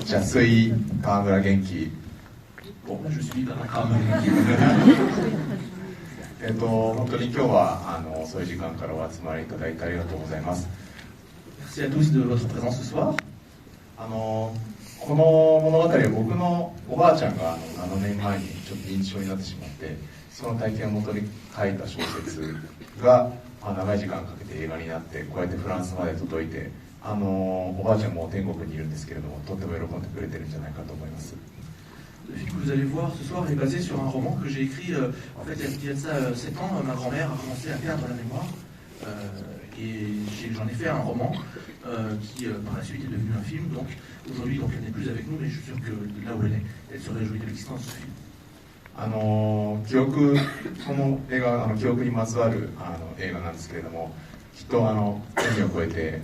安井川村元気。Bon, je suis dans la crame. 本当に今日はそういう時間からお集まりいただいてありがとうございます。Merci à tous de votre présence ce soir. この物語は僕のおばあちゃんが7年前にちょっと認知症になってしまって、その体験をもとに書いた小説が、長い時間かけて映画になって、こうやってフランスまで届いて、おばあちゃんも天国にいるんですけれども、とっても喜んでくれてるんじゃないかと思います。Le film que vous allez voir ce soir est basé sur un roman que j'ai écrit, en fait il y a de ça 7 ans, ma grand-mère a commencé à perdre la mémoire, et j'en ai fait un roman qui par la suite est devenu un film, donc aujourd'hui donc, elle n'est plus avec nous, mais je suis sûr que là où elle est, elle se réjouit de l'existence de ce film. この映画は記憶にまつわる映画なんですけれども、きっと海を越えて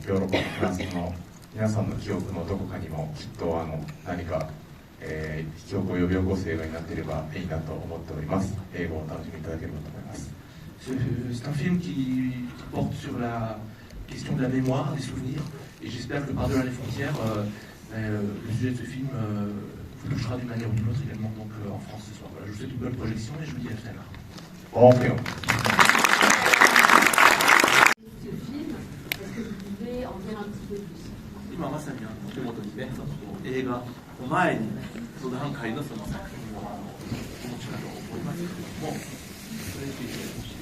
ヨーロッパのフランスの皆さんの記憶のどこかにもきっと何か記憶を呼び起こす映画になっていればいいなと思っております。英語をお楽しみいただければと思います。C'est un film qui porte sur la question de la mémoire, des souvenirs, et j'espère que par-delà les frontières, le sujet de ce film vous touchera d'une manière ou d'une autre également donc, en France ce soir. Voilà, je vous souhaite une bonne projection et je vous dis à tout à l'heure. Bon film. Ce film, est-ce que vous pouvez en dire un petit peu plus? 今まさに手元にね、映画の前に相談会のその作品をお持ちかと思いますけれども、それについてもし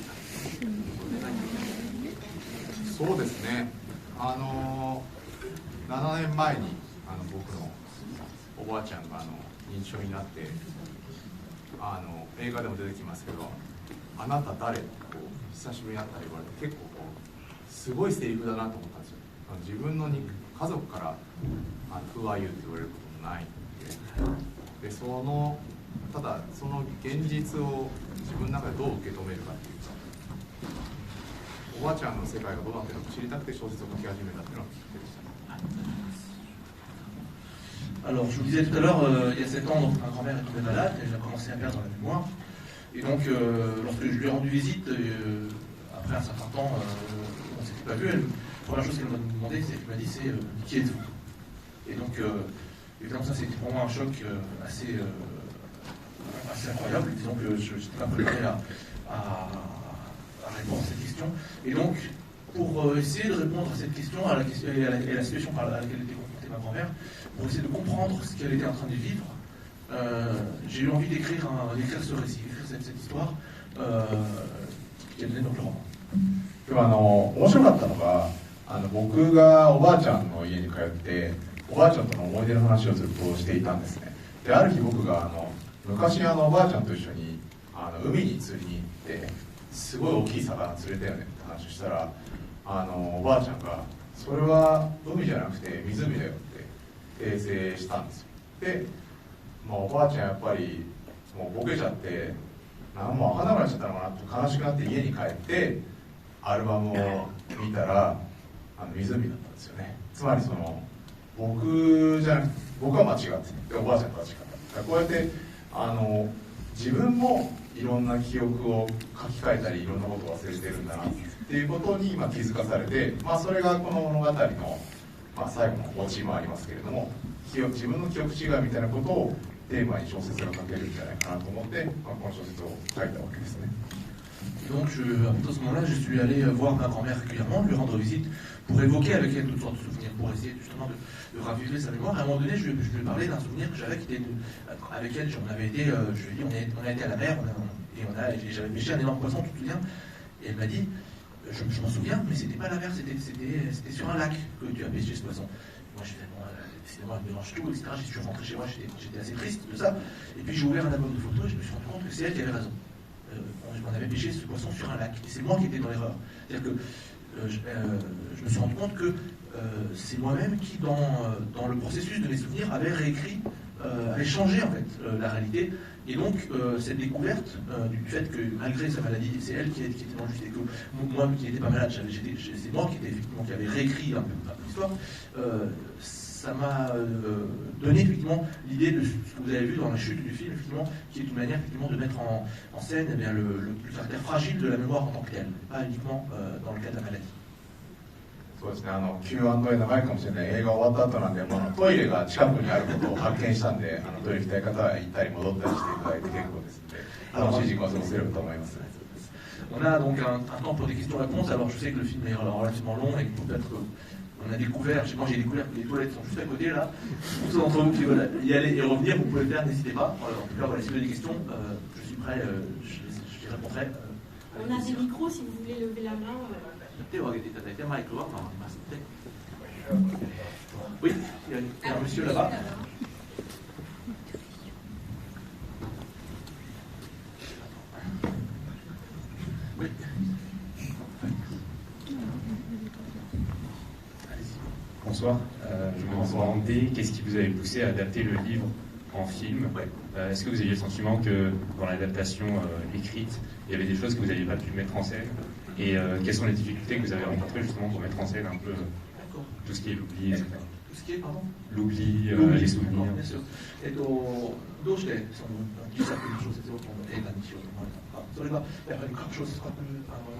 そうですね。7年前に僕のおばあちゃんが認知症になって映画でも出てきますけど「あなた誰?」って久しぶりに会ったら言われて結構すごいセリフだなと思ったんですよ。自分の家族から「Who are you?」って言われることもないんで、ただその現実を自分の中でどう受け止めるかっていうか、おばあちゃんの世界がどうなってるのか知りたくて小説を書き始めたっていうのがきっかけでしたね。Alors, je vous disais tout à l'heure, il y a 7 ans, donc, ma grand-mère est tombée malade, elle a commencé à perdre la mémoire. Et donc, lorsque je lui ai rendu visite, après un certain temps, on ne s'était pas vu, la première chose qu'elle m'a demandé, c'est qui êtes-vous? Et donc, évidemment, ça c'était pour moi un choc assez incroyable. Disons que je n'étais pas préparé à répondre à cette question. Et donc, pour essayer de répondre à cette question, à la situation à laquelle était confrontée ma grand-mère, pour essayer de comprendre ce qu'elle était en train de vivre, j'ai eu envie d'écrire ce récit, d'écrire cette histoire qui a donné donc le roman. でも面白かったのが僕がおばあちゃんの家に通っておばあちゃんとの思い出の話をずっとしていたんですね。である日僕が昔おばあちゃんと一緒に海に釣りに行ってすごい大きい魚釣れたよねって話をしたらおばあちゃんがそれは海じゃなくて湖だよって訂正したんですよ。で、おばあちゃんやっぱりもうボケちゃって何も分からなくなっちゃったのかなって悲しくなって家に帰ってアルバムを見たら湖だったんですよね。つまり僕は間違ってておばあちゃんとは違った。こうやって自分もいろんな記憶を書き換えたりいろんなことを忘れてるんだなっていうことに今気づかされて、それがこの物語の、最後のオチもありますけれども、自分の記憶違いみたいなことをテーマに小説が書けるんじゃないかなと思って、この小説を書いたわけですね。Donc, à ce moment-là, je suis allé voir ma grand-mère régulièrement, lui rendre visite, pour évoquer avec elle toutes sortes de souvenirs, pour essayer justement de raviver sa mémoire. À un moment donné, je lui ai parlé d'un souvenir que j'avais, qui était avec elle, on avait été, je lui ai dit, on a été à la mer, et j'avais pêché un énorme poisson, tu te souviens? Et elle m'a dit, je m'en souviens, mais c'était pas la mer, c'était sur un lac que tu as pêché ce poisson. Moi, j'ai fait, bon, décidément, elle mélange tout, etc. Je suis rentré chez moi, j'étais assez triste de ça. Et puis j'ai ouvert un album de photos et je me suis rendu compte que c'est elle qui avait raison. On avait pêché ce poisson sur un lac, et c'est moi qui étais dans l'erreur. C'est-à-dire que je me suis rendu compte que c'est moi-même qui, dans le processus de mes souvenirs, avait réécrit, avait changé en fait la réalité. Et donc cette découverte du fait que malgré sa maladie, c'est elle qui était dans le juste et que moi qui n'étais pas malade, c'est moi qui avait réécrit un peu l'histoire. Ça m'a donné effectivement l'idée de ce que vous avez vu dans la chute du film, effectivement, qui est une manière effectivement de mettre en scène le caractère fragile de la mémoire en tant que telle, pas uniquement dans le cas de la maladie. そうですね、Q&A 長いかもしれない。映画終わった後なんで、トイレが近くにあることを発見したんで、トイレ行きたい方は行ったり戻ったりしていただいて結構ですので、楽しい時間を過ごせればと思います。On a donc un temps pour des questions-réponses. Alors je sais que le film est relativement long et peut-être on a découvert, moi j'ai découvert que les toilettes sont juste à côté là. Pour ceux d'entre vous qui veulent y aller et revenir, vous pouvez le faire, n'hésitez pas. En tout cas, voilà, si vous avez des questions, je suis prêt, je répondrai. On a des micros si vous voulez lever la main. Oui, il y a un monsieur là-bas. Oui. Bonsoir, je me demandais qu'est-ce qui vous avait poussé à adapter le livre en film. Est-ce que vous aviez le sentiment que dans l'adaptation écrite, il y avait des choses que vous n'aviez pas pu mettre en scène? Et quelles sont les difficultés que vous avez rencontrées justement pour mettre en scène un peu tout ce qui est l'oubli, etc. Tout ce qui est, pardon? L'oubli, les souvenirs. Bien sûr. どうしてその小さく小説を映画にしようと思われたのか、それがやっぱり各小説家の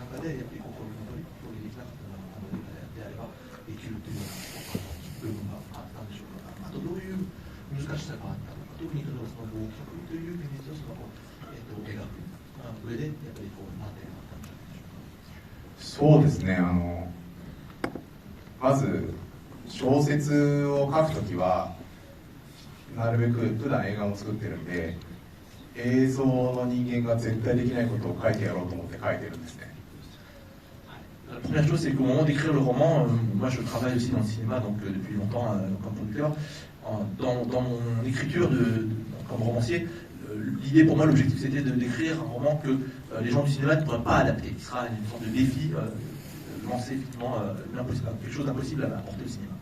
中でやっぱり心の取り表現できなかったものであればできるというような部分があったんでしょうか。あとどういう難しさがあったのか、特に例えばその忘却という現実をその描く上でやっぱり難点があったんじゃないでしょうか。そうですね、まず小説を書くときはなるべく普段映画を作ってるんで映像の人間が絶対できないことを書いてやろうと思って書いてるんですね。La première chose, c'est qu'au moment d'écrire le roman, moi je travaille aussi dans le cinéma donc depuis longtemps comme producteur. Dans mon écriture comme romancier, l'idée pour moi, l'objectif c'était d'écrire un roman que les gens du cinéma ne pourraient pas adapter, qui sera une sorte de défi, lancer effectivement quelque chose d'impossible à apporter au cinéma.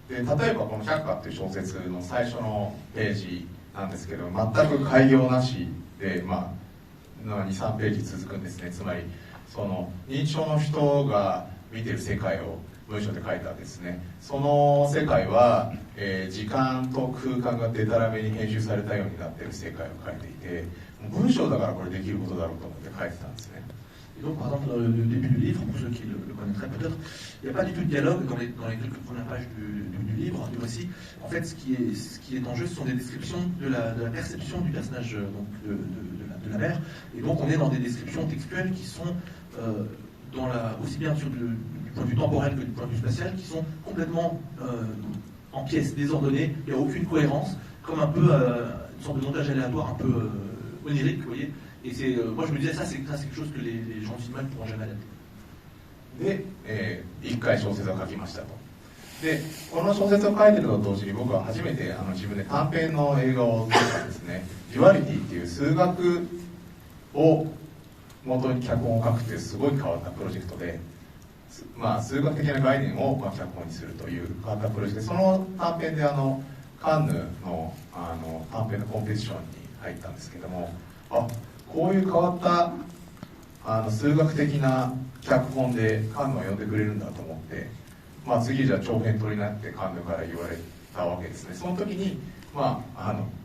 で例えばこの「百花」っていう小説の最初のページなんですけど全く改行なしで、23ページ続くんですね。つまりその認知症の人が見てる世界を文章で書いたんですね。その世界は、時間と空間がデタラメに編集されたようになっている世界を書いていて文章だからこれできることだろうと思って書いてたんですね。Et donc, par exemple, dans le début du livre, pour ceux qui le connaîtraient peut-être, il n'y a pas du tout de dialogue dans les quelques premières pages du livre, du récit. En fait, ce qui est en jeu, ce sont des descriptions de la perception du personnage donc, de la mère. Et donc, on est dans des descriptions textuelles qui sont, aussi bien du point de vue temporel que du point de vue spatial, qui sont complètement en pièces, désordonnées. Il n'y a aucune cohérence, comme un peu une sorte de montage aléatoire, un peu onirique, vous voyez. Et moi je me disais ça c'est quelque chose que les gens du cinéma ne pourront jamais adapter. で、一回小説を書きましたと。で、この小説を書いてると同時に僕は初めて自分で短編の映画を作ったんですね。デュアリティっていう数学を元に脚本を書くっていうすごい変わったプロジェクトで、数学的な概念を脚本にするという変わったプロジェクトで、その短編でカンヌの短編のコンペティションに入ったんですけども、こういう変わった数学的な脚本でカンヌを呼んでくれるんだと思って、次じゃあ長編取りなってカンヌから言われたわけですね。その時に、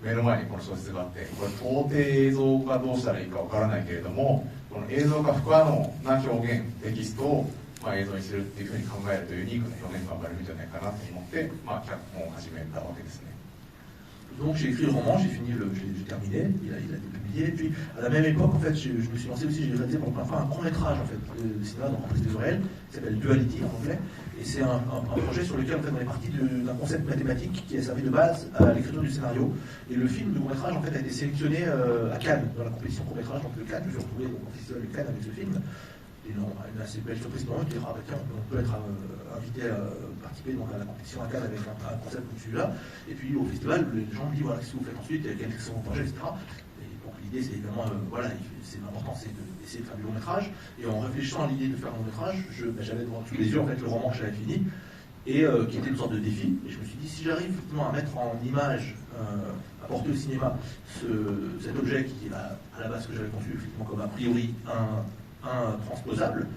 目の前にこの小説があって、これ到底映像がどうしたらいいかわからないけれども、この映像が不可能な表現テキストを、映像にするっていうふうに考えるとユニークな表現が生まれるんじゃないかなと思って、脚本を始めたわけですね。Donc j'ai écrit le roman, j'ai terminé, il a été publié, et puis à la même époque en fait je me suis lancé aussi, j'ai réalisé pour la première fois un court métrage en fait de cinéma dans Reprise des Oreilles, qui s'appelle Duality en anglais, et c'est un projet sur lequel en fait on est parti d'un concept mathématique qui a servi de base à l'écriture du scénario, et le film, le court métrage en fait a été sélectionné à Cannes, dans la compétition court métrage, donc de Cannes, je me suis retrouvé au festival de Cannes avec ce film. Et une assez belle surprise pour moi, qui dira tiens, on peut être invité à participer donc, à la compétition à Cannes avec un concept comme celui-là. Et puis au festival, les gens me disent voilà, qu'est-ce que vous faites ensuite, quels sont vos projets, etc. Et donc l'idée c'est évidemment, c'est l'important c'est d'essayer de faire du long métrage. Et en réfléchissant à l'idée de faire un long métrage, j'avais devant tous les yeux en fait le roman que j'avais fini, et qui était une sorte de défi. Et je me suis dit si j'arrive effectivement à mettre en image, à porter au cinéma cet objet qui est à la base que j'avais conçu effectivement comme a priori transposable,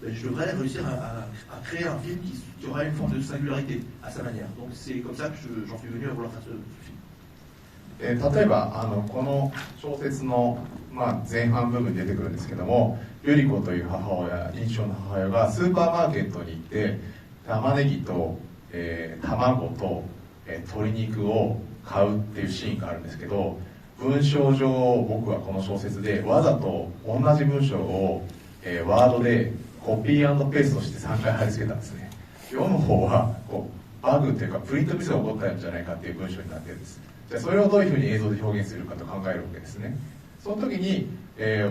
je devrais réussir à créer un film qui aura une forme de singularité à sa manière. Donc c'est comme ça que j'en suis venu à vouloir faire ce film. 例えばこの小説の、前半部分に出てくるんですけども、ユリコという母親、認知症の母親がスーパーマーケットに行って玉ねぎと、卵と、鶏肉を買うっていうシーンがあるんですけど、文章上僕はこの小説でわざと同じ文章を、ワードでコピー&ペーストして3回貼り付けたんですね。読む方はこうバグっていうかプリントミスが起こったんじゃないかっていう文章になってるんです。じゃあそれをどういうふうに映像で表現するかと考えるわけですね。その時に、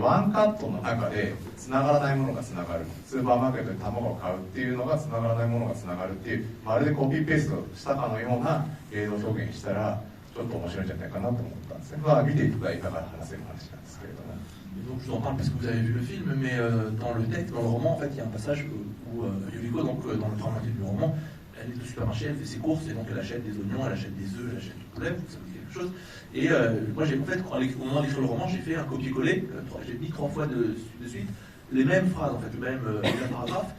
ワンカットの中でつながらないものがつながる、スーパーマーケットで卵を買うっていうのがつながらないものがつながるっていう、まるでコピーペーストしたかのような映像表現したらちょっと面白いんじゃないかなと思ったんですね。まあ見ていただいたから話せる話なんですけれども。Donc je vous en parle parce que vous avez vu le film, mais dans le texte, dans le roman, en fait, il y a un passage où Yuriko, donc dans le dramatique du roman, elle est au supermarché, elle fait ses courses et donc elle achète des oignons, elle achète des œufs, elle achète du poulet, ça vous dit quelque chose. Et moi, j'ai en fait, au moment d'écrire le roman, j'ai fait un copier-coller, j'ai mis 3 fois de suite les mêmes phrases, en fait, le même paragraphe,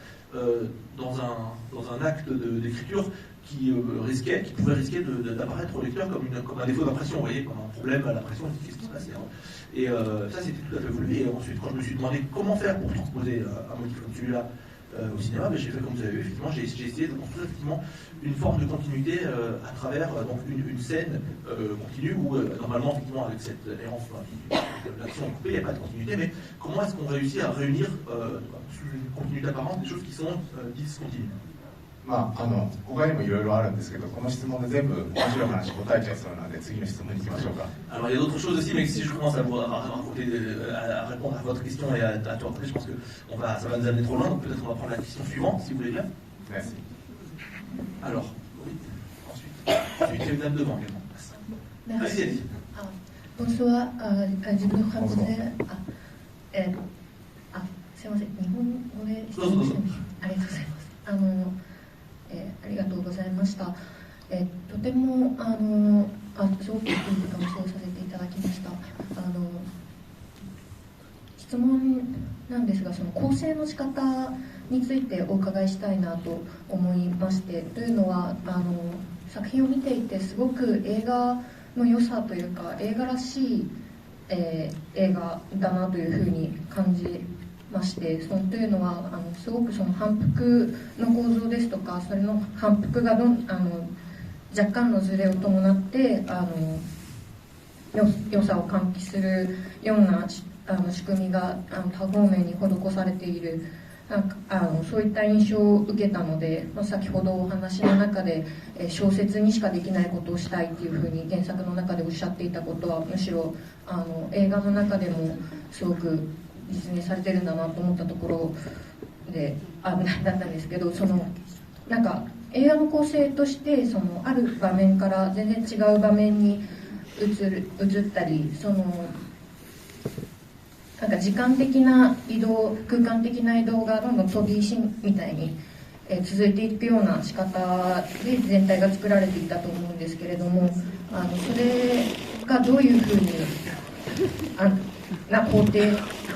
dans un acte d'écriture qui pouvait risquer d'apparaître au lecteur comme un défaut d'impression, vous voyez, comme un problème à l'impression, qu'est-ce qui se passe. Et ça, c'était tout à fait voulu. Et ensuite, quand je me suis demandé comment faire pour transposer un motif comme celui-là au cinéma, j'ai fait comme vous avez vu, effectivement, j'ai essayé de construire effectivement une forme de continuité à travers donc une scène continue où normalement, effectivement, avec cette errance, l'action est coupée, il n'y a pas de continuité, mais comment est-ce qu'on réussit à réunir sous une continuité apparente des choses qui sont discontinues. まあ、他にもいろいろあるんですけど、この質問で全部面白い話答えちゃいそうなので、次の質問に行きましょうか。Alors il y a d'autres choses aussi, mais si je commence à répondre à votre question et à tout raconter, je pense que ça va nous amener trop loin, donc peut-être on va prendre la question suivante, si vous voulez bien. Merci. Alors, oui, ensuite, il y a une dame devant également. Merci. Allez-y. Bonsoir, je me rappelle. すいません、日本語で質問してもありがとうございます。ありがとうございました。とてもすごくいい鑑賞させていただきました。質問なんですが、その構成の仕方についてお伺いしたいなと思いまして、というのは作品を見ていてすごく映画の良さというか映画らしい、映画だなというふうに感じまして、というのはすごくその反復の構造ですとか、それの反復が若干のズレを伴って良さを喚起するような仕組みが多方面に施されている、そういった印象を受けたので、先ほどお話の中で小説にしかできないことをしたいっていうふうに原作の中でおっしゃっていたことは、むしろ映画の中でもすごく実現されてるんだなと思ったところでだったんですけど、なんか映画の構成としてある場面から全然違う場面に移ったり、なんか時間的な移動、空間的な移動がどんどん飛び石みたいに、続いていくような仕方で全体が作られていたと思うんですけれども、それがどういうふうにな工程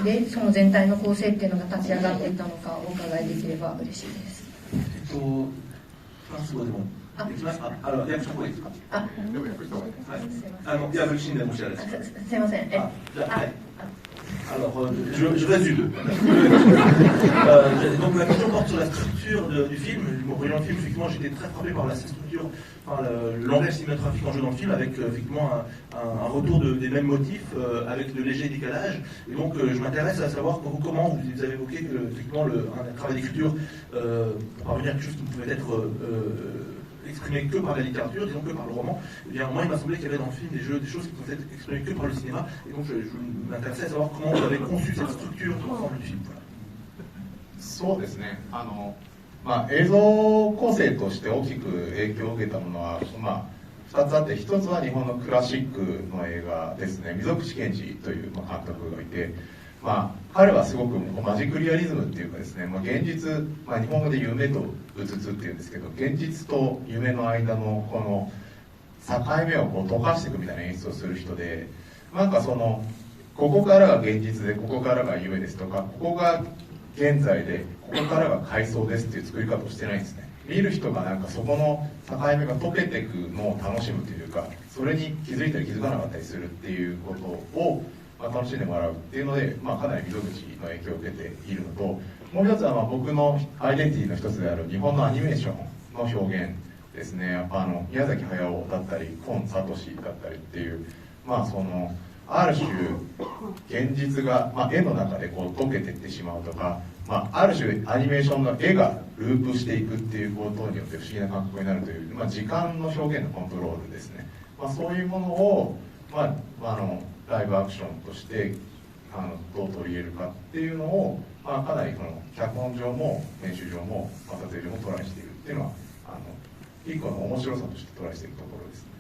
でその全体の構成っていうのが立ち上がっていたのかお伺いできれば嬉しいです。フランス語でもできますか？訳した方がいいですか？訳しんでもしれないです。すいません。Alors, je résume. Donc la question porte sur la structure du film. En voyant le film, effectivement, j'étais très frappé par la structure, par le langage cinématographique en jeu dans le film, avec effectivement un retour des mêmes motifs, avec de légers décalages. Et donc, je m'intéresse à savoir comment vous avez évoqué que effectivement un travail d'écriture pour parvenir à quelque chose qui ne pouvait être exprimé que par la littérature, disons que par le roman. Eh bien, moi, il m'a semblé qu'il y avait dans le film des choses qui pouvaient être exprimées que par le cinéma. Et donc, je m'intéressais à savoir comment vous avez conçu cette structure de l'ensemble du film. Voilà. そうですね。映像構成として大きく影響を受けたものは、2つあって、1つは日本のクラシックの映画ですね。溝口健二という監督がいて、彼はすごくマジックリアリズムっていうかですね、現実、日本語で夢とうつつっていうんですけど、現実と夢の間のこの境目を溶かしていくみたいな演出をする人で、ここからが現実でここからが夢ですとか、ここが現在でここからが回想ですっていう作り方をしてないんですね。見る人がそこの境目が溶けていくのを楽しむというか、それに気づいたり気づかなかったりするっていうことを楽しんでもらうっていうので、かなり溝口の影響を受けているのと、もう一つは僕のアイデンティティの一つである日本のアニメーションの表現ですね。やっぱ宮崎駿だったり今聡だったりっていう、ある種現実が、絵の中でこう溶けていってしまうとか、ある種アニメーションの絵がループしていくっていうことによって不思議な感覚になるという、時間の表現のコントロールですね。そういうものを、ライブアクションとしてどう取り入れるかっていうのを、かなりこの脚本上も編集上も撮影上もトライしているっていうのは一個の面白さとしてトライしているところですね。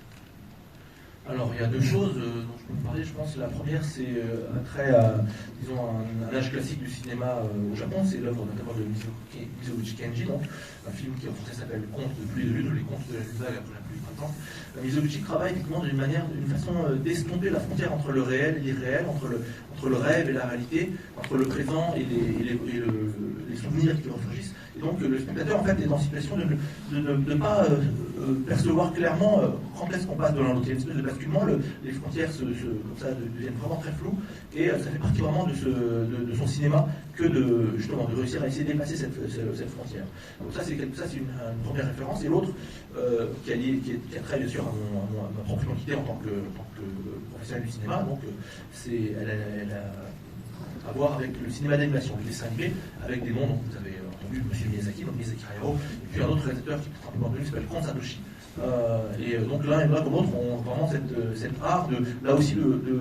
Alors, il y a deux choses dont je peux vous parler. Je pense que la première, c'est un trait à, disons, un âge classique du cinéma au Japon. C'est l'œuvre notamment de Mizoguchi Kenji, donc un film qui en français s'appelle Contes de pluie et de lune, ou les contes de la lune vague après la pluie du printemps. Mizoguchi travaille effectivement d'une façon d'estomper la frontière entre le réel et l'irréel, entre le rêve et la réalité, entre le présent et les souvenirs qui ressurgissent. Et donc le spectateur en fait est en situation de ne pas percevoir clairement quand est-ce qu'on passe de l'un à l'autre. Il y a une espèce de basculement, les frontières comme ça deviennent vraiment très floues, et ça fait partie vraiment de son cinéma que justement de réussir à essayer de dépasser cette frontière. Donc ça c'est une première référence. Et l'autre qui a trait bien sûr à ma propre identité en tant que professionnel du cinéma, donc elle a à voir avec le cinéma d'animation, le dessin animé, avec des noms dont vous avez entendu, M. Miyazaki, donc Miyazaki Hayao, et puis un autre réalisateur qui est très connu qui s'appelle Kon Satoshi. Et donc l'un comme l'autre ont vraiment cette art là aussi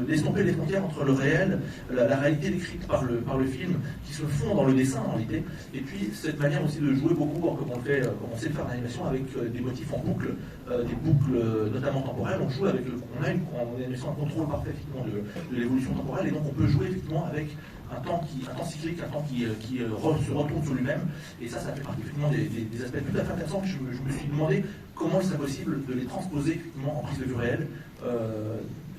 d'estomper les frontières entre le réel, la réalité décrite par le film, qui se fond dans le dessin en réalité, et puis cette manière aussi de jouer beaucoup, comme on sait le faire en animation, avec des motifs en boucle, des boucles notamment temporelles. On joue avec on a en animation un contrôle parfait effectivement de l'évolution temporelle, et donc on peut jouer effectivement avec un temps cyclique, un temps qui se retourne sur lui-même, et ça fait partie effectivement des aspects tout à fait intéressants que je me suis demandé comment il serait possible de les transposer effectivement en prise de vue réelle.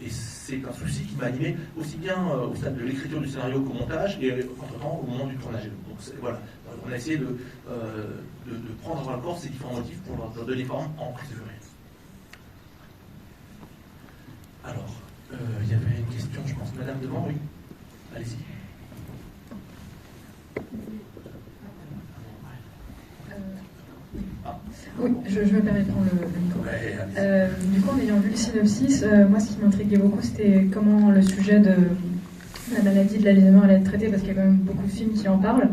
Et c'est un souci qui m'a animé aussi bien au stade de l'écriture du scénario qu'au montage, et entre-temps au moment du tournage. Donc voilà, on a essayé de prendre à corps ces différents motifs pour leur donner forme en prise de vue réelle. Alors, il y avait une question, je pense, madame devant, oui. Allez-y. Oui, je me permets de prendre le micro. Du coup, en ayant vu le synopsis, moi ce qui m'intriguait beaucoup, c'était comment le sujet de la maladie de l'Alzheimer allait être traité, parce qu'il y a quand même beaucoup de films qui en parlent.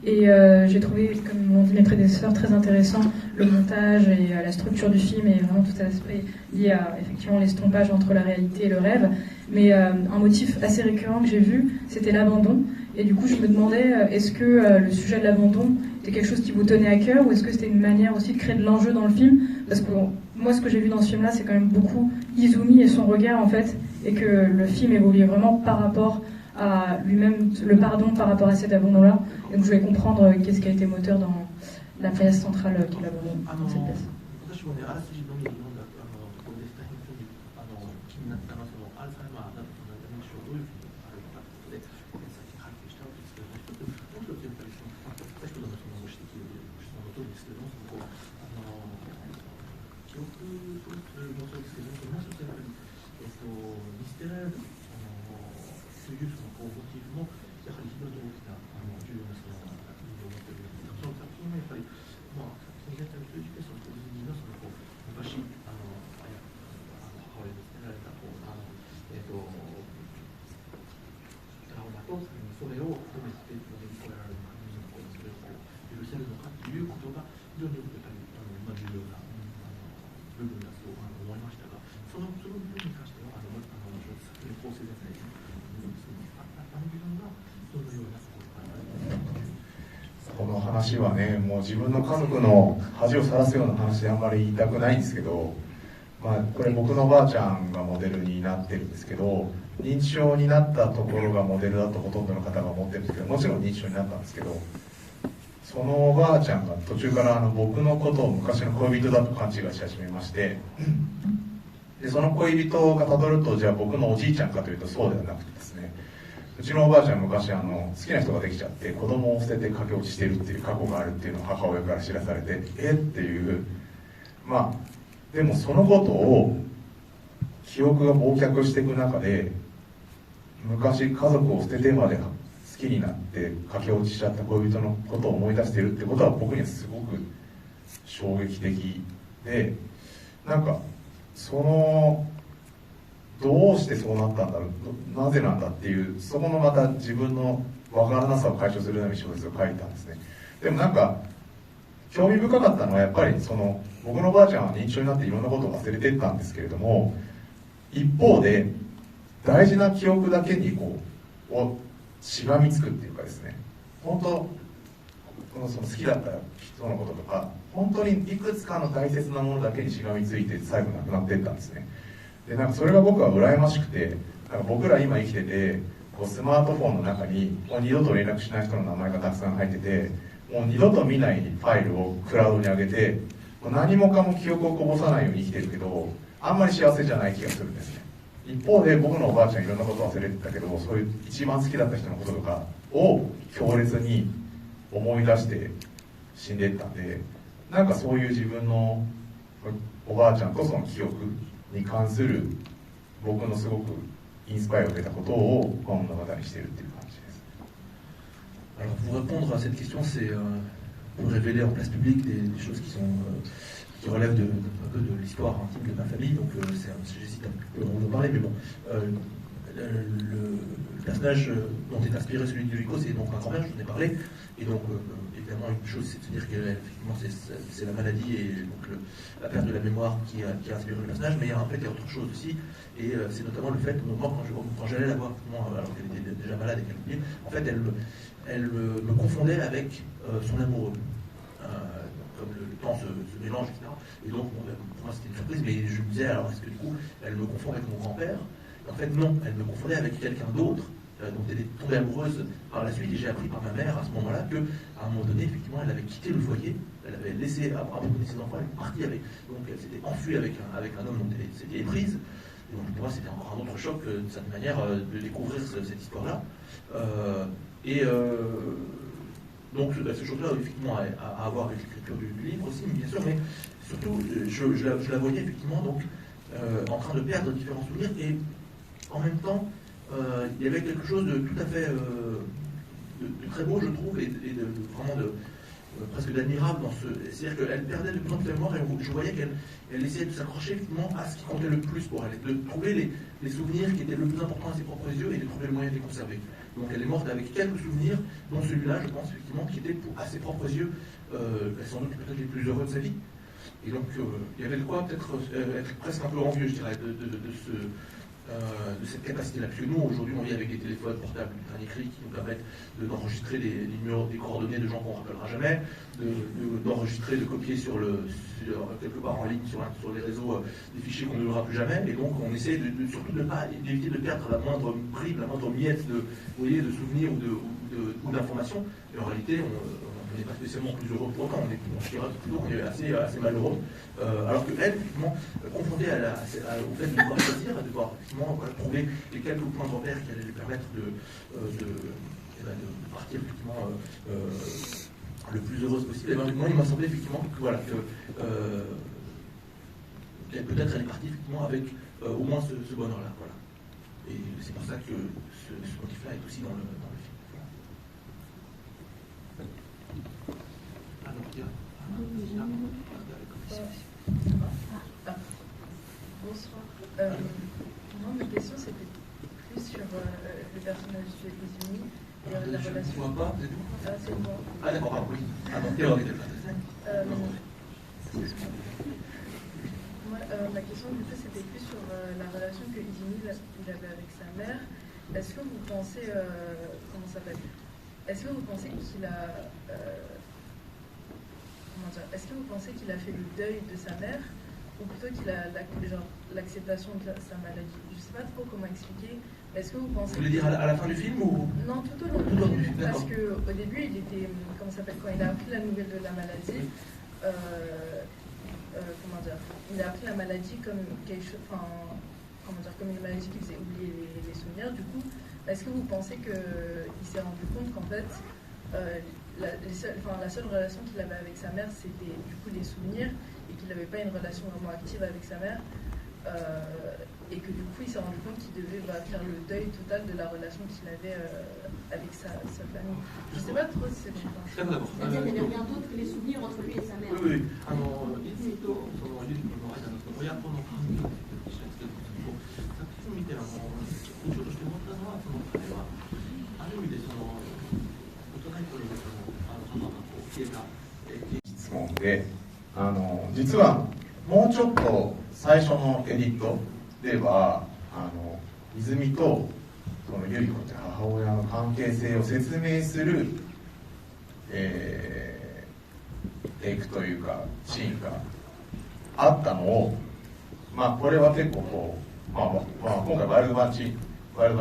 Et j'ai trouvé, comme l'ont dit mes prédécesseurs, très intéressant le montage et la structure du film, et vraiment tout l'aspect lié à effectivement l'estompage entre la réalité et le rêve. Mais un motif assez récurrent que j'ai vu, c'était l'abandon. Et du coup, je me demandais, est-ce que le sujet de l'abandon était quelque chose qui vous tenait à cœur, ou est-ce que c'était une manière aussi de créer de l'enjeu dans le film? Parce que moi, ce que j'ai vu dans ce film-là, c'est quand même beaucoup Izumi et son regard, en fait, et que le film évoluait vraiment par rapport à lui-même, le pardon par rapport à cet abandon-là. Et donc, je voulais comprendre qu'est-ce qui a été moteur dans la pièce centrale qui est l'abandon dans cette pièce.この話はね、もう自分の家族の恥をさらすような話であんまり言いたくないんですけど、これ僕のおばあちゃんがモデルになってるんですけど、認知症になったところがモデルだとほとんどの方が思ってるんですけど、もちろん認知症になったんですけど、そのおばあちゃんが途中から僕のことを昔の恋人だと勘違いし始めまして、でその恋人がたどると、じゃあ僕のおじいちゃんかというとそうではなくてですね、うちのおばあちゃん昔好きな人ができちゃって子供を捨てて駆け落ちしてるっていう過去があるっていうのを母親から知らされて、っていう、でもそのことを記憶が忘却していく中で、昔家族を捨ててまできになって駆け落ちしちゃった恋人のことを思い出してるってことは僕にはすごく衝撃的で、なんかそのどうしてそうなったんだろう、なぜなんだっていう、そこのまた自分の分からなさを解消するために小説を書いたんですね。でもなんか興味深かったのはやっぱりその僕のばあちゃんは認知症になっていろんなことを忘れていったんですけれども、一方で大事な記憶だけにこうしがみつくっていうかですね、本当その好きだった人のこととか本当にいくつかの大切なものだけにしがみついて最後亡くなっていったんですね。でなんかそれが僕は羨ましくて、なんか僕ら今生きててこうスマートフォンの中にもう二度と連絡しない人の名前がたくさん入ってて、もう二度と見ないファイルをクラウドに上げて何もかも記憶をこぼさないように生きてるけど、あんまり幸せじゃない気がするんですね。一方で僕のおばあちゃんいろんなこと忘れてたけど、そういう一番好きだった人のこととかを強烈に思い出して死んでいったんで、なんかそういう自分のおばあちゃんとその記憶に関する僕のすごくインスパイアを受けたことをこの物語にしているっていう感じです。Alors pour répondre à cette question, c'est pour révéler en place publique des choses qui relèvent un peu de l'histoire intime de ma famille. Donc j'hésite un peu à en parler, mais bon, le personnage dont est inspiré celui de Yuriko, c'est donc un grand-père, je vous en ai parlé. Et donc évidemment une chose, c'est de se dire qu'effectivement c'est la maladie et donc la perte de la mémoire qui a inspiré le personnage, mais en fait il y a autre chose aussi, et c'est notamment le fait que moi quand j'allais la voir, alors qu'elle était déjà malade et qu'elle oubliait, en fait elle me confondait avec son amoureux. Comme le temps se mélange, etc. Et donc, pour moi, c'était une surprise, mais je me disais, alors, est-ce que du coup, elle me confond avec mon grand-père? En fait, non, elle me confondait avec quelqu'un d'autre, dont elle est tombée amoureuse par la suite, et j'ai appris par ma mère à ce moment-là qu'à un moment donné, effectivement, elle avait quitté le foyer, elle avait laissé abandonner ses enfants, elle est partie avec, donc elle s'était enfuie avec un homme dont elle s'était éprise. Et donc, pour moi, c'était encore un autre choc, d'une certaine manière, de découvrir cette histoire-là. Donc ces choses-là, effectivement, à avoir avec l'écriture du livre aussi, bien sûr, mais surtout, je la voyais effectivement donc en train de perdre différents souvenirs, et en même temps, il y avait quelque chose de tout à fait de très beau, je trouve, et vraiment presque d'admirable dans ce. C'est-à-dire qu'elle perdait de plus en plus de mémoire, et je voyais qu'elle essayait de s'accrocher effectivement à ce qui comptait le plus pour elle, de trouver les souvenirs qui étaient le plus importants à ses propres yeux et de trouver le moyen de les conserver. Donc elle est morte avec quelques souvenirs, dont celui-là, je pense effectivement, qui était à ses propres yeux sans doute peut-être les plus heureux de sa vie. Et donc il y avait de quoi peut-être être presque un peu envieux, je dirais, de cette capacité-là. Parce que nous, aujourd'hui, on vit avec des téléphones portables d'un écrit qui nous permettent d'enregistrer des numéros, des coordonnées de gens qu'on ne rappellera jamais, d'enregistrer, de copier quelque part en ligne sur les réseaux des fichiers qu'on ne verra plus jamais. Et donc, on essaie surtout d'éviter de perdre la moindre bribe, la moindre miette de souvenirs ou d'informations. Et en réalité, on n'est pas spécialement plus heureux pour autant, on est assez malheureux. Alors qu'elle, effectivement, confrontée au fait de devoir choisir, de devoir effectivement trouver les quelques points de repère qui allaient lui permettre de partir effectivement le plus heureuse possible. Et ben, moi, il m'a semblé effectivement que voilà, qu'elle peut-être elle est partie effectivement avec au moins ce bonheur-là. Voilà. Et c'est pour ça que ce motif-là est aussi dans le film. Bonsoir. Moi, ma question c'était plus sur le personnage de Izumi et la relation. Tu vois pas, c'est tout. Ah, c'est bon. Ah d'accord, oui. Ah donc, théorie de Moi, ma question du coup c'était plus sur la relation que Izumi il avait avec sa mère. Est-ce que vous pensez, comment ça s'appelle? Est-ce que vous pensez qu'il a est-ce que vous pensez qu'il a fait le deuil de sa mère, ou plutôt qu'il a l'acceptation de sa maladie? Je ne sais pas trop comment expliquer. Est-ce que vous pensez... Vous voulez dire à la fin du film ou... Non, tout au long du film. Parce qu'au début, il était... Comment ça s'appelle? Quand il a appris la nouvelle de la maladie, comment dire? Il a appris la maladie comme quelque chose... Enfin, comment dire? Comme une maladie qui faisait oublier les souvenirs. Du coup, est-ce que vous pensez qu'il s'est rendu compte qu'en fait... la seule relation qu'il avait avec sa mère, c'était du coup les souvenirs, et qu'il n'avait pas une relation vraiment active avec sa mère. et que du coup il s'est rendu compte qu'il devait faire le deuil total de la relation qu'il avait avec sa famille. Je sais pas trop si c'est bon. D'abord. C'est-à-dire qu'il n'y avait rien d'autre que les souvenirs entre lui et sa mère. Oui, oui. Il ditとその親子の関係として作品を見て印象として思ったのは彼はある意味で幼い頃に母が消えた質問で実はもうちょっと最初のエディットでは泉とその百合子という母親の関係性を説明する、テイクというかシーンがあったのを、これは結構今回ワイルドバンチの、ヴ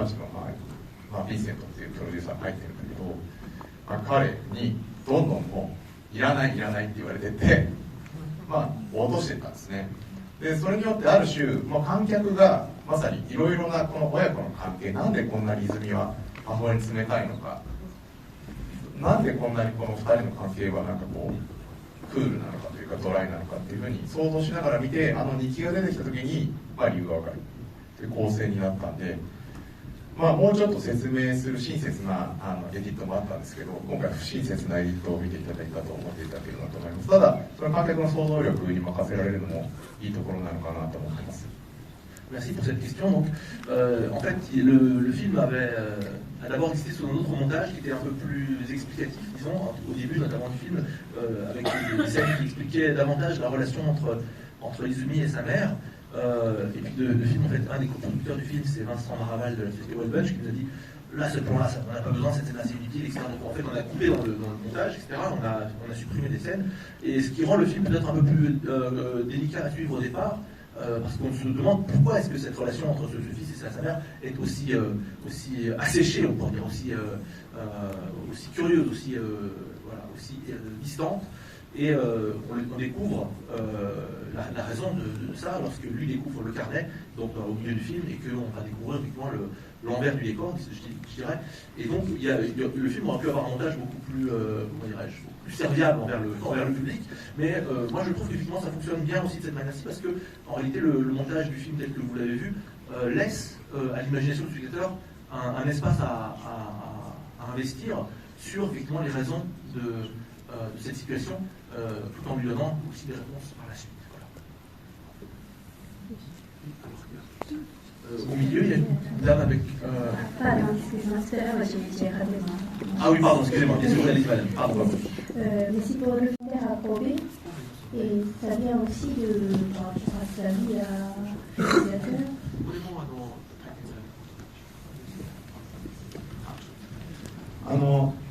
ィンセントっていうプロデューサーが入ってるんだけど、彼にどんどんもういらないって言われてて、落としてったんですね。でそれによってある種、観客がまさにいろいろなこの親子の関係、なんでこんなに泉は母親に冷たいのか、なんでこんなにこの2人の関係はクールなのかというかドライなのかっていうふうに想像しながら見て、日記が出てきた時に、理由が分かるという構成になったんで、もうちょっと説明する親切なエディットもあったんですけど、今回不親切なエディットを見ていただいたと思っていただけるなと思います。ただその観客の想像力に任せられるのもいいところなのかなと思ってます。Merci pour cette question. Donc, en fait, le film a d'abord existé sous un autre montage qui était un peu plus explicatif, disons, au début notamment du film, avec des scènes qui expliquaient davantage la relation entre Izumi et sa mère. Et puis le film, en fait, un des co-producteurs du film, c'est Vincent Maraval de la société Wellbunch, qui nous a dit là, ce plan-là, on n'a pas besoin, cette scène-là, c'est inutile, etc. Donc en fait, on a coupé dans le montage, etc. On a supprimé des scènes. Et ce qui rend le film peut-être un peu plus délicat à suivre au départ, parce qu'on se demande pourquoi est-ce que cette relation entre ce fils et sa mère est aussi asséchée, on pourrait dire, aussi curieuse, aussi distante. Et on découvre la raison de ça lorsque lui découvre le carnet, donc au milieu du film, et qu'on va découvrir effectivement l'envers du décor, je dirais. Et donc le film aurait pu avoir un montage beaucoup plus, plus serviable envers le public, mais moi je trouve qu'effectivement ça fonctionne bien aussi de cette manière-ci, parce que en réalité le montage du film tel que vous l'avez vu laisse à l'imagination du spectateur un espace à investir sur effectivement les raisons de cette situation, tout en lui donnant aussi des réponses par la suite. Voilà. Au milieu, il y a une dame avec... Pardon, excusez-moi, tout à l'heure, j'ai raté moi. Ah oui, pardon, excusez-moi, bien sûr, vous allez madame. Pardon. Mais c'est pour le faire à Kobe, et ça vient aussi de sa vie à réalisateur.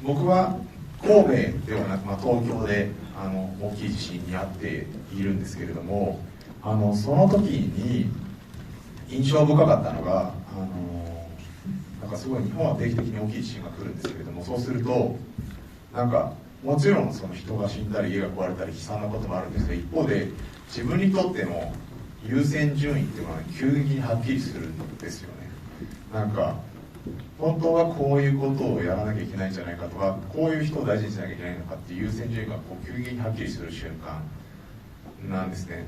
僕は神戸ではなく、東京で大きい地震に遭っているんですけれども、その時に印象深かったのがすごい日本は定期的に大きい地震が来るんですけれども、そうするともちろんその人が死んだり家が壊れたり悲惨なこともあるんですが、一方で自分にとっての優先順位っていうのは急激にはっきりするんですよね。本当はこういうことをやらなきゃいけないんじゃないかとか、こういう人を大事にしなきゃいけないのかっていう優先順位が急激にはっきりする瞬間なんですね。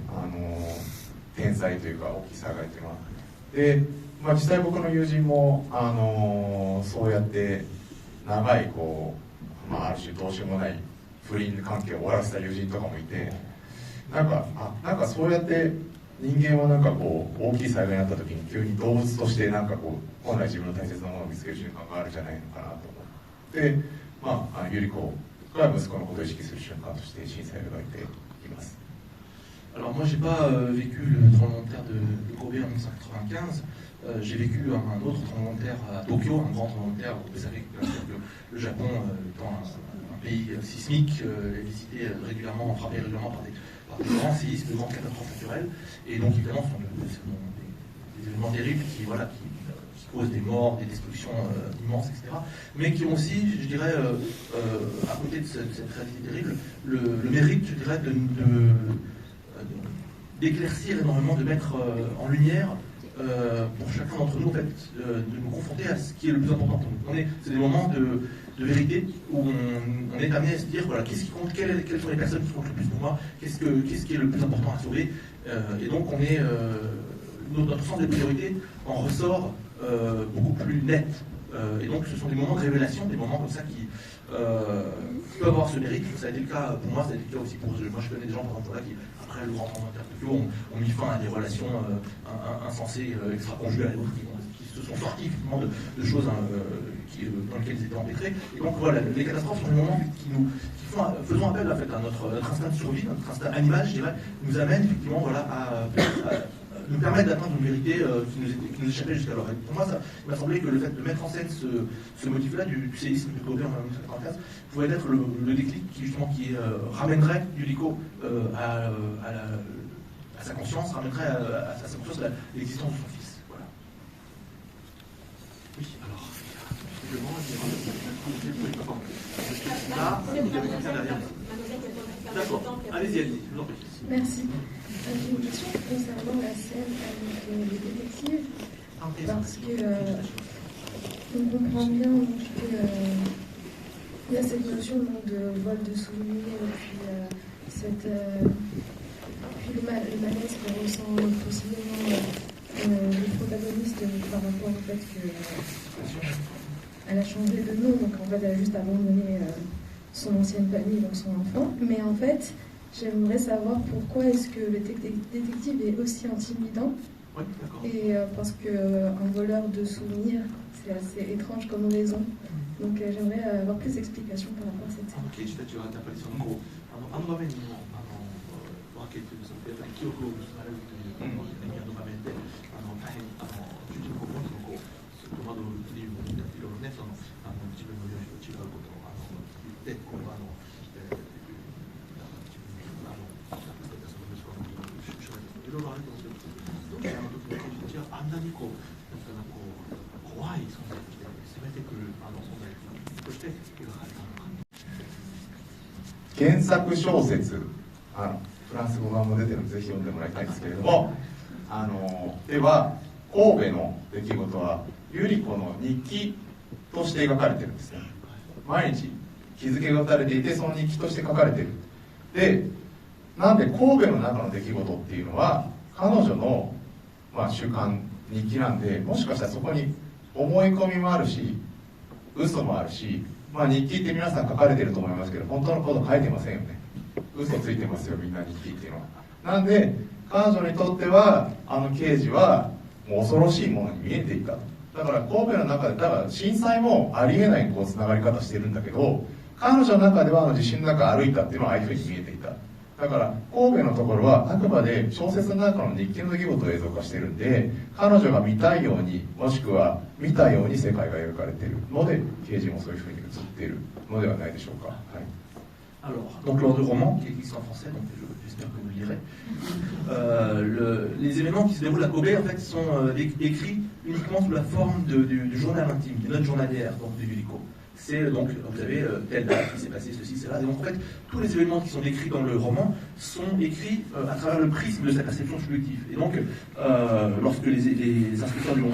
天災というか大きい災害というのは。で、実際僕の友人もそうやって長いある種どうしようもない不倫関係を終わらせた友人とかもいて、そうやって人間は大きい災害になった時に急に動物として本来自分の大切なものを見つける瞬間があるんじゃないのかなと思って、百合子が息子のことを意識する瞬間として震災を描いています。Alors moi j'ai pas vécu le tremblement de terre de Kobe en 1995, j'ai vécu un autre tremblement de terre à Tokyo, un grand tremblement de terre. Vous savez que le Japon étant un pays sismique, est visité régulièrement, frappé régulièrement par des grands séismes, de grandes catastrophes naturelles, et donc évidemment ce sont des événements terribles qui causent des morts, des destructions immenses, etc. Mais qui ont aussi, je dirais, à côté de cette réalité terrible, le mérite, je dirais, d'éclaircir énormément, de mettre en lumière pour chacun d'entre nous, en fait, de nous confronter à ce qui est le plus important pour nous. C'est des moments de vérité où on est amené à se dire, voilà, qu'est-ce qui compte, quelles sont les personnes qui comptent le plus pour moi, qu'est-ce qui est le plus important à sauver, et donc on est notre sens des priorités en ressort beaucoup plus net. Et donc ce sont des moments de révélation, des moments comme ça qui peuvent avoir ce mérite. Ça a été le cas pour moi, ça a été le cas aussi pour moi. Je connais des gens par exemple là qui, après le grand tremblement de terre de Tokyo, ont mis fin à des relations insensées, extra-conjugales, qui se sont sortis effectivement de choses dans lesquelles ils étaient empêtrés. Et donc voilà, les catastrophes sont des moments qui faisons appel en fait, à notre instinct de survie, notre instinct animal, je dirais, nous amène effectivement voilà, à nous permettre d'atteindre une vérité qui nous échappait jusqu'alors. Et pour moi, il m'a semblé que le fait de mettre en scène ce motif-là du séisme de Kobe en 1994 pouvait être le déclic qui ramènerait Yuriko à sa conscience, ramènerait à sa conscience l'existence de son fils. Voilà. Oui, alors, là, il y avait quelqu'un derrière. D'accord, allez-y, je vous en prie. Merci. J'ai une question concernant la scène avec les détectives, parce que on comprend bien qu'il y a cette notion de vol de souvenirs, puis le malaise qu'on ressent possiblement le protagoniste par rapport au fait qu'elle a changé de nom, donc en fait elle a juste abandonné son ancienne famille, donc son enfant, mais en fait j'aimerais savoir pourquoi est-ce que le détective est aussi intimidant. Oui, d'accord. Et parce qu'un voleur de souvenirs, c'est assez étrange comme raison. Donc j'aimerais avoir plus d'explications par rapport à cette scène. Ok, ちょっと違ったやっぱりそのあの場面にも分けてるやっぱり記憶を結ばれるというあの場面で大変主人公も戸惑う理由もいろいろね自分の領域と違うことを言ってこれはいろいろあると思うんですけど、どうしてあの時の刑事たちはあんなに怖い存在として攻めてくる存在として描かれたのか。原作小説フランス語版も出てるのでぜひ読んでもらいたいんですけれどもでは神戸の出来事は百合子の日記として描かれてるんですね。毎日日付が打たれていてその日記として書かれてる。でなんで神戸の中の出来事っていうのは彼女の、習慣日記なんでもしかしたらそこに思い込みもあるし嘘もあるし、日記って皆さん書かれてると思いますけど本当のこと書いてませんよね。嘘ついてますよみんな日記っていうのは。なんで彼女にとっては刑事はもう恐ろしいものに見えていた。だから神戸の中でだから震災もありえないつながり方してるんだけど彼女の中では地震の中歩いたっていうのはああいうふうに見えていた。だから神戸のところはあくまで小説の中の日記の出来事を映像化してるんで彼女が見たいようにもしくは見たように世界が描かれているので刑事もそういうふうに映っているのではないでしょうか。はい。Alors, donc lors du roman, qui est écrit en français, donc j'espère que vous le lirez, les événements qui se déroulent à Kobe en fait sont écrits uniquement sous la forme du journal intime, des notes journalières donc de Yuriko. C'est donc, vous avez telle date, qui s'est passé ceci, cela. Et donc en fait, tous les événements qui sont décrits dans le roman sont écrits à travers le prisme de sa perception subjective. Et donc, lorsque les inspecteurs lui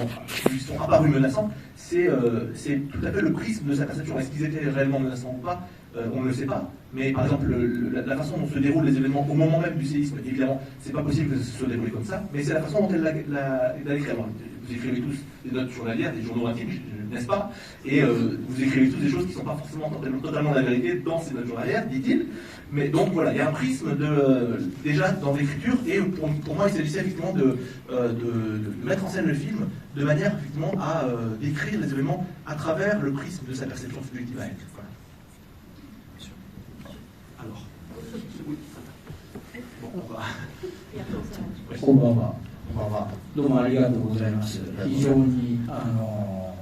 sont apparus menaçants, c'est tout à fait le prisme de sa perception. Est-ce qu'ils étaient réellement menaçants ou pas on ne le sait pas, mais par exemple la façon dont se déroulent les événements au moment même du séisme, évidemment, c'est pas possible que ce soit déroulé comme ça, mais c'est la façon dont elle l'a écrit. Vous écrivez tous des notes journalières, des journaux intimes, n'est-ce pas? Et vous écrivez tous des choses qui ne sont pas forcément totalement la vérité dans ces notes journalières, dit-il. Mais donc voilà, il y a un prisme déjà dans l'écriture, et pour moi il s'agissait effectivement de mettre en scène le film de manière effectivement à décrire les événements à travers le prisme de sa perception subjective à elle. Voilà. Alors, oui. Bon, on va. こんばんは。どうもありがとうございます。非常に不思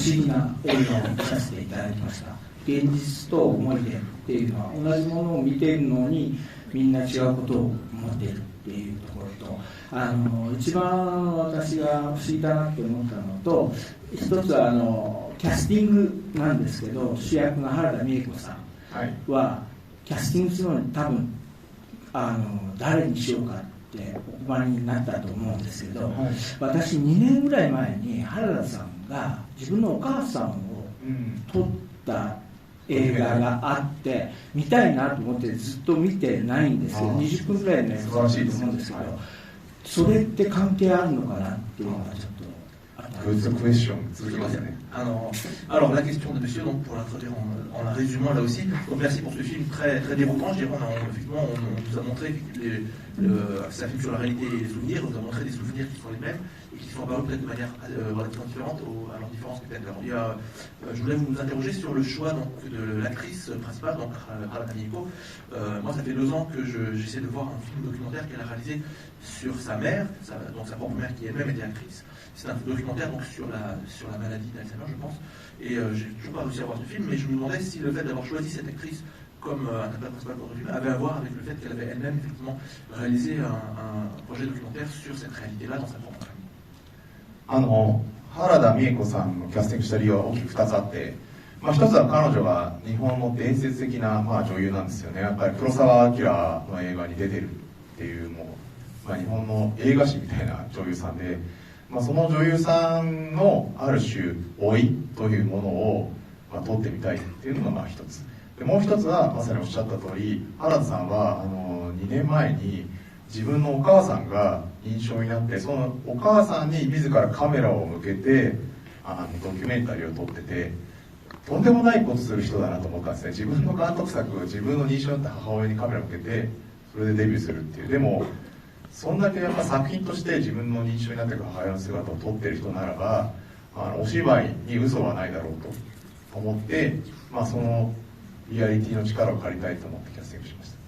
議な映画を見させていただきました。現実と思い出っていうのは同じものを見ているのにみんな違うことを思っているっていうところと、一番私が不思議だなって思ったのと、一つはキャスティングなんですけど、主役が原田美恵子さんはキャスティングするのに多分誰にしようかってお困りになったと思うんですけど、私2年ぐらい前に原田さんが自分のお母さんを撮った映画があって見たいなと思ってずっと見てないんですけど、20分ぐらいのやつだと思うんですけど、それって関係あるのかなっていうのがちょっとあったんです。グッドクエスチョン続きますね。Alors la question de monsieur, donc pour l'introduire en la résumant là aussi, donc merci pour ce film très très déroutant. Je dirais, effectivement, on nous a montré c'est un film sur la réalité et les souvenirs. On nous a montré des souvenirs qui sont les mêmes et qui sont apparus peut-être de manière relativement différente à leur différence peut-être. Je voulais vous interroger sur le choix donc de l'actrice principale, donc Harada Mieko. Moi, ça fait 2 ans que j'essaie de voir un film documentaire qu'elle a réalisé sur sa mère, donc sa propre mère qui elle-même était actrice. C'est un documentaire donc sur la maladie d'Alzheimer, je pense. Et j'ai toujours pas réussi à voir ce film, mais je me demandais si le fait d'avoir choisi cette actrice comme interprète principale pour le film avait à voir avec le fait qu'elle avait elle-même effectivement réalisé un projet documentaire sur cette réalité-là dans sa propre famille. 原田美恵子さんのキャスティングした理由は大きく2つあって、一つは彼女が日本の伝説的な、女優なんですよね。やっぱり黒澤明の映画に出てるっていう、日本の映画史みたいな女優さんで、その女優さんのある種老いというものを、撮ってみたいっていうのが一つで、もう一つはまさにおっしゃった通り、原田さんは2年前に自分のお母さんが認知症になって、そのお母さんに自らカメラを向けてドキュメンタリーを撮ってて、とんでもないことする人だなと思ったんですね。自分の監督作、自分の認知症になった母親にカメラを向けてそれでデビューするっていう。でもそんだけやっぱ作品として自分の認知症になっている母親の姿を撮ってる人ならば、お芝居に嘘はないだろうと思って、そのリアリティの力を借りたいと思ってキャスティングしました。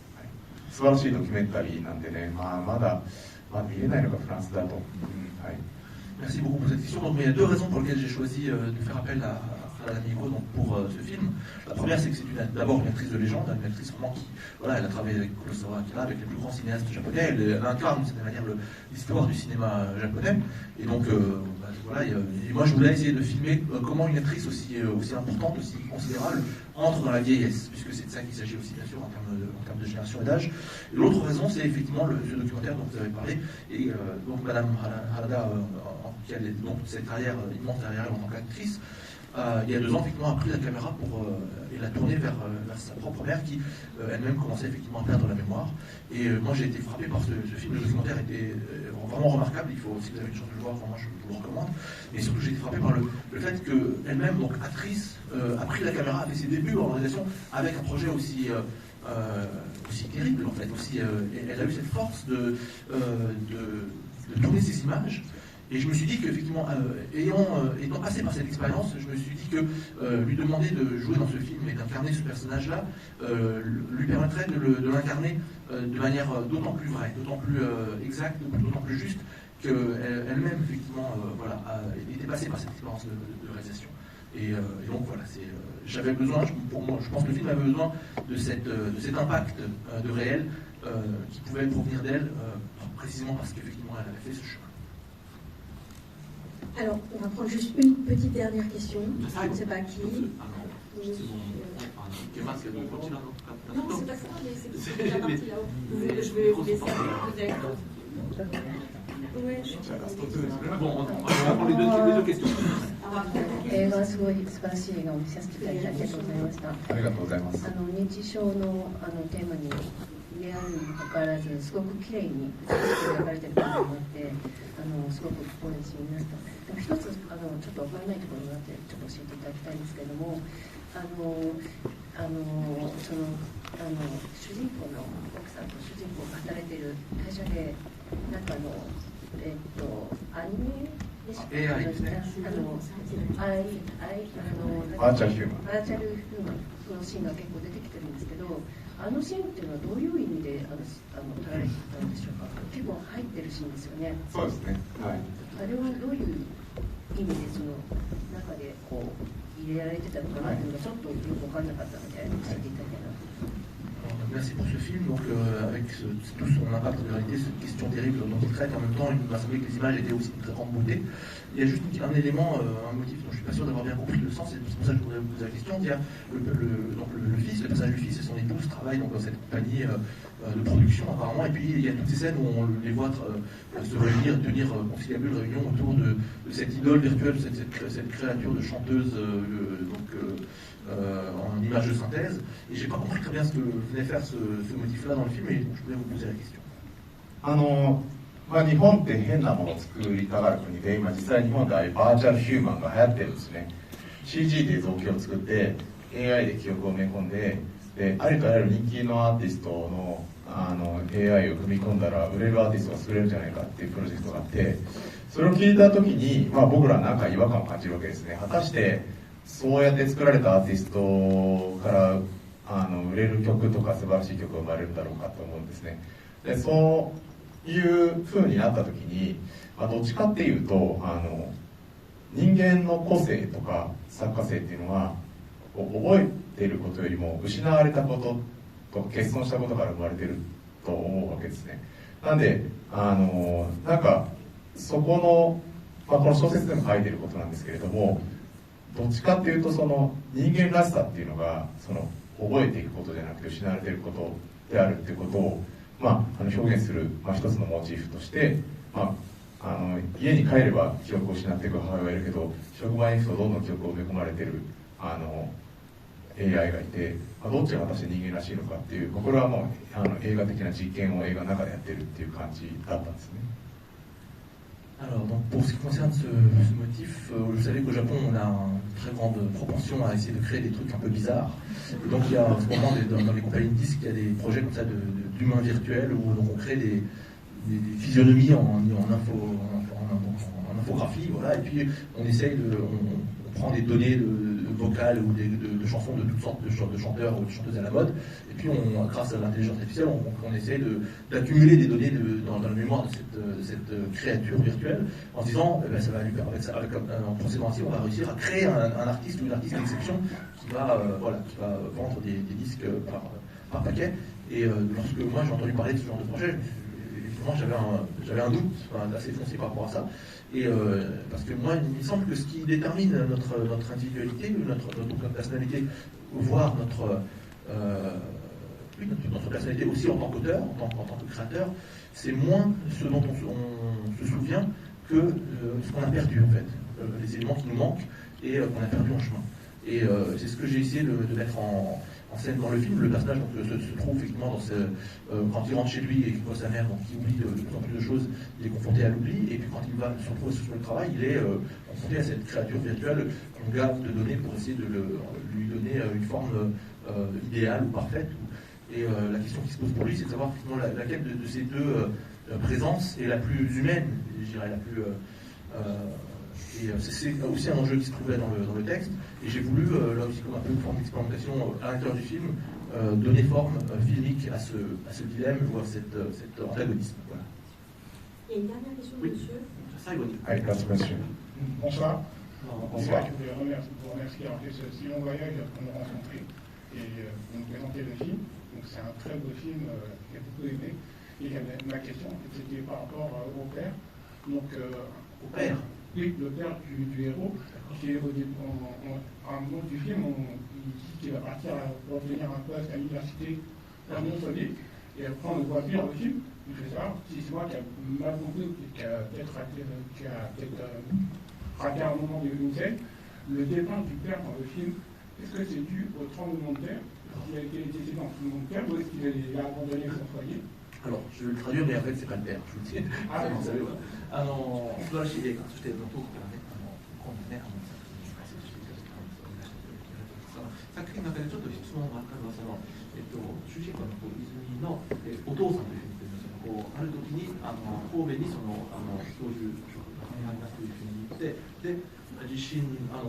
素晴らしいドキュメンタリーなんでね、まだ見れないのがフランスだと。Merci beaucoup pour cette question. Donc, il y a 2 raisons pour lesquelles j'ai choisi de faire appel à Harada Mieko pour ce film. La première, c'est que c'est d'abord une actrice de légende, une actrice vraiment qui, voilà, elle a travaillé avec Kurosawa Akira, avec les plus grands cinéastes japonais. Elle incarne de cette manière l'histoire du cinéma japonais. Et donc, voilà, et moi je voulais essayer de filmer comment une actrice aussi importante, aussi considérable, entre dans la vieillesse, puisque c'est de ça qu'il s'agit aussi, bien sûr, en termes de génération et d'âge. Et l'autre raison, c'est effectivement ce documentaire dont vous avez parlé. Et donc, Madame Harada, qui a donc cette carrière, immense carrière en tant qu'actrice, il y a 2 ans, effectivement, a pris la caméra et l'a tournée vers sa propre mère qui, elle-même, commençait effectivement à perdre la mémoire. Et moi, j'ai été frappé par ce film. Le documentaire était vraiment remarquable. Si vous avez une chance de le voir, vraiment, je vous le recommande. Et surtout, j'ai été frappé par le fait qu'elle-même, donc actrice, a pris la caméra, a fait ses débuts en réalisation avec un projet aussi terrible, en fait. Elle a eu cette force de tourner ces images. Et je me suis dit qu'effectivement, étant passé par cette expérience, je me suis dit que lui demander de jouer dans ce film et d'incarner ce personnage-là lui permettrait de l'incarner de manière d'autant plus vraie, d'autant plus exacte, d'autant plus juste qu'elle-même, effectivement, était passée par cette expérience de réalisation. Et donc voilà, j'avais besoin, pour moi, je pense que le film avait besoin de cet impact de réel qui pouvait provenir d'elle, précisément parce qu'effectivement, elle avait fait ce chemin. Alors, on va prendre juste une petite dernière question. Je ne sais pas qui. Non, c'est pas ça, mais c'est la partie là-haut. Je vais vous laisser poser. Bon, on va prendre les deux questions. 映画はすごい素晴らしい映画を見させていただきありがとうございました。ありがとうございます。認知症のテーマにであるにもかかわらず、すごくきれいに描かれていると思って、すごく心に染みました。でも一つちょっと分からないところがあって、ちょっと教えていただきたいんですけれども、主人公の奥さんと主人公が働いている会社で、なんかアニメでしかAI ですね。バーチャルヒューマン。バーチャルヒューマンのシーンが結構出てきてるんですけど、あのシーンっていうのはどういう意味で撮られていたんでしょうか。結構入ってるシーンですよね。そうですね。はい。あれはどういう意味でその中でこう入れられてたのかなっていうのがちょっとよく分かんなかったので教えていただければ。Merci pour ce film, donc avec tout son impact de réalité, cette question terrible dont il traite, en même temps, il m'a semblé que les images étaient aussi de très grande beauté. Il y a juste un élément, un motif dont je suis pas sûr d'avoir bien compris le sens, et c'est pour ça que je voudrais vous poser la question. Il y a le fils, le personnage du fils et son épouse travaillent donc dans cette compagnie de production apparemment, et puis il y a toutes ces scènes où on les voit se réunir, tenir conciliable réunion autour de cette idole virtuelle, cette créature de chanteuse en image de synthèse, et j'ai pas compris très bien ce que venait faire ce motif-là dans le film, et je voulais vous poser la question. 日本って変なものを作りたがる国で、今実際日本でああいうバーチャルヒューマンが流行ってるんですね。 CG で造形を作って AI で記憶を埋め込んで、ありとあらゆる人気のアーティストのAI を組み込んだら売れるアーティストが作れるんじゃないかっていうプロジェクトがあって、それを聞いた時に、僕らなんか違和感を感じるわけですね。果たしてそうやって作られたアーティストから売れる曲とか素晴らしい曲が生まれるんだろうかと思うんですね。でそういう風になった時に、どっちかっていうと人間の個性とか作家性っていうのは覚えていることよりも失われたことと欠損したことから生まれてると思うわけですね。なんでなんかそこの、この小説でも書いてることなんですけれども、どっちかっていうとその人間らしさっていうのが覚えていくことじゃなくて失われていることであるっていうことを、表現する、一つのモチーフとして、家に帰れば記憶を失っていく母親がいるけど、職場に行くとどんどん記憶を埋め込まれているAI がいて、どっちが果たして人間らしいのかっていう、これはもう映画的な実験を映画の中でやってるっていう感じだったんですね。Alors, donc, pour ce qui concerne ce motif, vous savez qu'au Japon, on a une très grande propension à essayer de créer des trucs un peu bizarres. Et donc, il y a en ce moment, dans les compagnies de disques, il y a des projets comme ça d'humains virtuels où donc, on crée des physionomies en infographie, voilà, et puis on essaye on prend des données vocales ou de chansons de toutes sortes de chanteurs ou de chanteuses à la mode, et puis grâce à l'intelligence artificielle, on essaye d'accumuler des données dans la mémoire de cette créature virtuelle, en se disant, ça va lui permettre, en procédant ainsi, on va réussir à créer un artiste ou une artiste d'exception qui va vendre des disques par paquet. Et lorsque moi j'ai entendu parler de ce genre de projet, j'avais un doute assez foncé par rapport à ça, et parce que moi il me semble que ce qui détermine notre individualité, notre personnalité, voire notre personnalité aussi en tant qu'auteur, en tant que créateur, c'est moins ce dont on se souvient que ce qu'on a perdu en fait, les éléments qui nous manquent et qu'on a perdu en chemin. Et c'est ce que j'ai essayé de mettre en scène dans le film. Le personnage donc, se trouve effectivement quand il rentre chez lui et qu'il voit sa mère, donc il oublie de plus en plus de choses, il est confronté à l'oubli, et puis quand il va se retrouver sur le travail, il est confronté à cette créature virtuelle qu'on garde de données pour essayer de lui donner une forme idéale ou parfaite. Et la question qui se pose pour lui, c'est de savoir laquelle de ces deux présences est la plus humaine, je dirais la plus... et c'est aussi un enjeu qui se trouvait dans le texte, et j'ai voulu, là aussi comme un peu une forme d'expérimentation à l'intérieur du film, donner forme filmique à ce dilemme ou à cet antagonisme. Voilà. Il y a une dernière question, oui. Monsieur. Ça, Elodie. Allez, monsieur. Bonsoir. Bonsoir. Je voulais vous remercier en fait ce si long voyage qu'on a rencontré et pour nous présenter le film. Donc c'est un très beau film que j'ai beaucoup aimé. Et ma question, c'était par rapport au père. Donc, au père. Oui, le père du héros, qui est en moment du film, il dit qu'il va partir pour obtenir un poste à l'université d'un non soviétique, et après on le voit bien au film. Je veux savoir si c'est moi qui a mal compris, qui a peut-être raté un moment du film. Le départ du père dans le film, est-ce que c'est dû au tremblement de terre? Est-ce qu'il a été décédé dans le tremblement de terre ou est-ce qu'il a abandonné son foyer? Alors, je vais le traduire, mais en fait, c'est pas le père, je vous le dis. Ah, vous savez, voilà. 素晴らしい映画、そしてトークからね、今度ね、作品の中でちょっと質問があったのは、主人公の泉のお父さんというふうに言ってるんですよ。ある時に神戸にそういうありますというふうに言って、で、地震前後、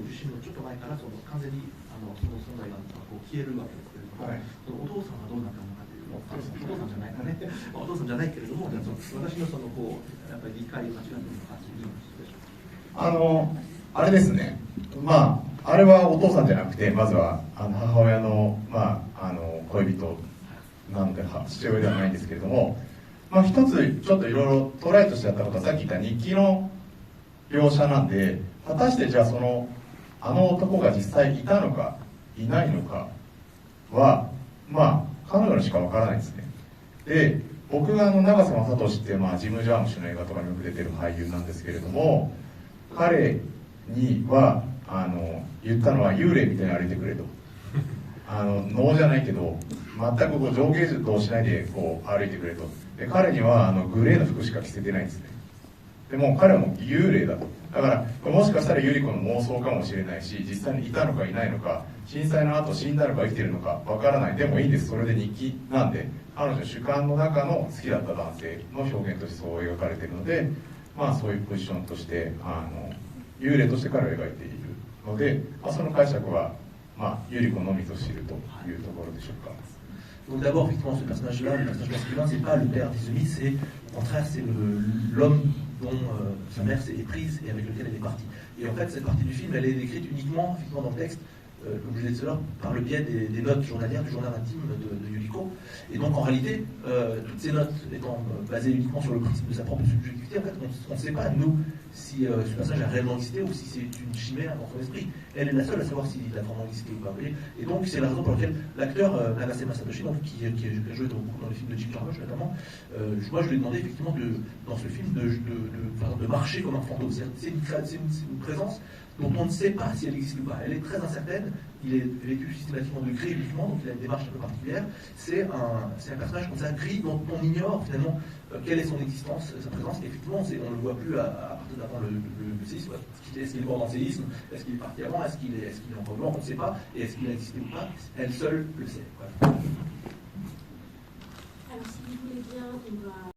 地震のちょっと前から完全にその存在が消えるわけですけれども、はい、お父さんはどうなったのかという。お父さんじゃないかね。お父さんじゃないけれども、私のやっぱり理解を間違っているのかということでしょうか。あれですね。あれはお父さんじゃなくて、まずは母親の恋人なので父親ではないんですけれども、一つちょっといろいろトライとしてやったことはさっき言った日記の描写なんで、果たしてじゃあ男が実際いたのかいないのかは彼女にしかわからないですね。で、僕が長瀬正敏ってジム・ジャームシュの映画とかによく出てる俳優なんですけれども、彼には言ったのは幽霊みたいに歩いてくれと。能じゃないけど全く上下動しないで歩いてくれと。で彼にはグレーの服しか着せてないんですね。でも彼はもう幽霊だと。だからもしかしたら百合子の妄想かもしれないし、実際にいたのかいないのか、震災の後死んだのか生きてるのかわからない。でもいいんです、それで日記なんで、彼女の主観の中の好きだった男性の表現としてそう描かれているので、まあそういうポジションとして幽霊として彼を描いているので、その解釈はまあ百合子のみぞ知るというところでしょうか。Donc d'abord, effectivement, ce personnage-là, le personnage masculin, c'est pas le père d'Izumi, c'est au contraire, c'est l'homme dont sa mère s'est éprise et avec lequel elle est partie. Et en fait, cette partie du film, elle est décrite uniquement effectivement, dans le texte, comme je disais tout à l'heure, par le biais des notes journalières du journal intime de Yuriko. Et donc en réalité, toutes ces notes étant basées uniquement sur le principe de sa propre subjectivité, en fait, on ne sait pas, nous, si ce personnage a réellement existé ou si c'est une chimère dans son esprit. Elle est la seule à savoir s'il a vraiment existé ou pas. Et donc c'est la raison pour laquelle l'acteur Nagasema Satoshi, donc, qui a joué beaucoup dans les films de Jim Jarmusch notamment, moi je lui ai demandé effectivement dans ce film de marcher comme un fantôme. C'est une présence dont on ne sait pas si elle existe ou pas. Elle est très incertaine, il est vécu systématiquement de gris uniquement, donc il a une démarche un peu particulière. C'est un personnage comme ça, gris, dont on ignore finalement quelle est son existence, sa présence. Et effectivement, on ne le voit plus à partir d'avant le séisme. Est-ce qu'il est mort dans le séisme? Est-ce qu'il est parti avant? Est-ce qu'il est encore mort? On ne sait pas. Et est-ce qu'il a existé ou pas? Elle seule le sait. Voilà. Alors si vous voulez bien, on va...